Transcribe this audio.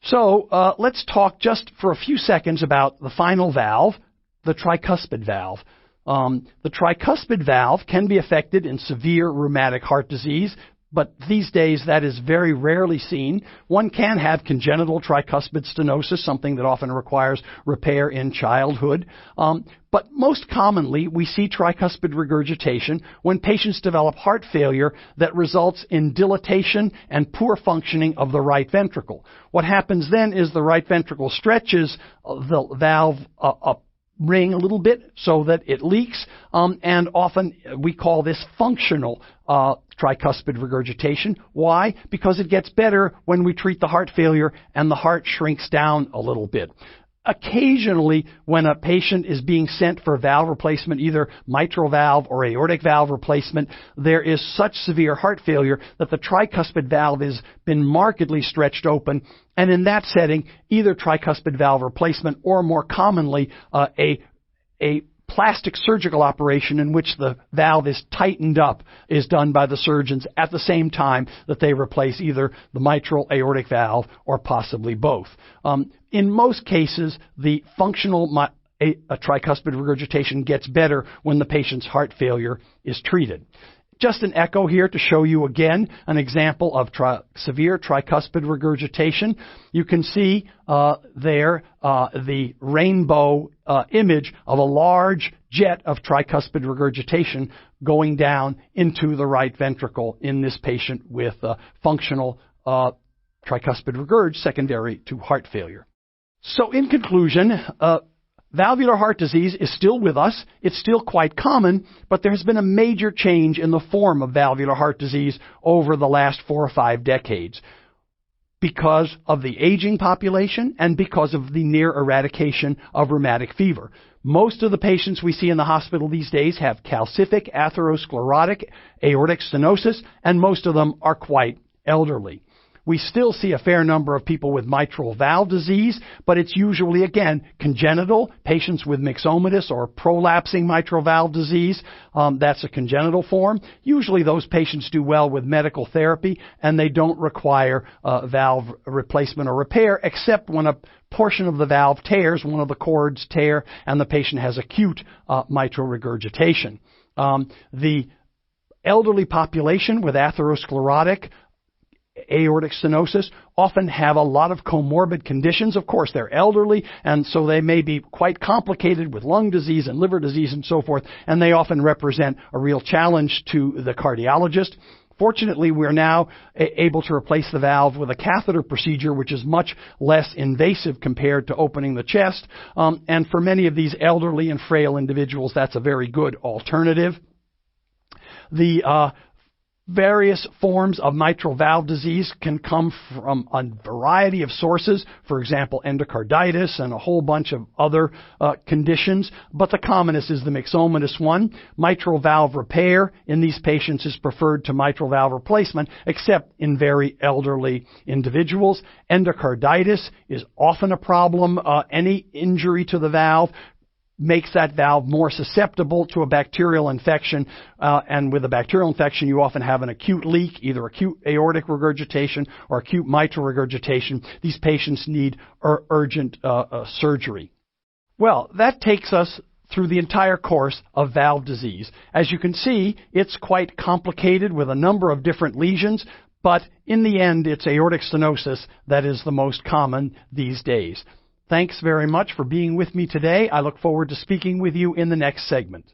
So let's talk just for a few seconds about the final valve, the tricuspid valve. The tricuspid valve can be affected in severe rheumatic heart disease, but these days that is very rarely seen. One can have congenital tricuspid stenosis, something that often requires repair in childhood. But most commonly, we see tricuspid regurgitation when patients develop heart failure that results in dilatation and poor functioning of the right ventricle. What happens then is the right ventricle stretches the valve ring a little bit so that it leaks, and often we call this functional tricuspid regurgitation. Why? Because it gets better when we treat the heart failure and the heart shrinks down a little bit. Occasionally, when a patient is being sent for valve replacement, either mitral valve or aortic valve replacement, there is such severe heart failure that the tricuspid valve has been markedly stretched open. And in that setting, either tricuspid valve replacement or more commonly, a plastic surgical operation in which the valve is tightened up is done by the surgeons at the same time that they replace either the mitral aortic valve or possibly both. In most cases, the functional tricuspid regurgitation gets better when the patient's heart failure is treated. Just an echo here to show you again an example of severe tricuspid regurgitation. You can see there the rainbow image of a large jet of tricuspid regurgitation going down into the right ventricle in this patient with functional tricuspid regurg secondary to heart failure. So in conclusion, valvular heart disease is still with us. It's still quite common, but there has been a major change in the form of valvular heart disease over the last 4 or 5 decades because of the aging population and because of the near eradication of rheumatic fever. Most of the patients we see in the hospital these days have calcific atherosclerotic aortic stenosis, and most of them are quite elderly. We still see a fair number of people with mitral valve disease, but it's usually, again, congenital, patients with myxomatous or prolapsing mitral valve disease. That's a congenital form. Usually those patients do well with medical therapy, and they don't require valve replacement or repair, except when a portion of the valve tears, one of the cords tear, and the patient has acute mitral regurgitation. The elderly population with atherosclerotic aortic stenosis often have a lot of comorbid conditions. Of course, they're elderly, and so they may be quite complicated with lung disease and liver disease and so forth, and they often represent a real challenge to the cardiologist. Fortunately, we're now able to replace the valve with a catheter procedure, which is much less invasive compared to opening the chest, and for many of these elderly and frail individuals, that's a very good alternative. The various forms of mitral valve disease can come from a variety of sources, for example, endocarditis and a whole bunch of other conditions, but the commonest is the myxomatous one. Mitral valve repair in these patients is preferred to mitral valve replacement, except in very elderly individuals. Endocarditis is often a problem. Any injury to the valve makes that valve more susceptible to a bacterial infection, and with a bacterial infection you often have an acute leak, either acute aortic regurgitation or acute mitral regurgitation. These patients need urgent surgery. Well, that takes us through the entire course of valve disease. As you can see, it's quite complicated with a number of different lesions, but in the end it's aortic stenosis that is the most common these days. Thanks very much for being with me today. I look forward to speaking with you in the next segment.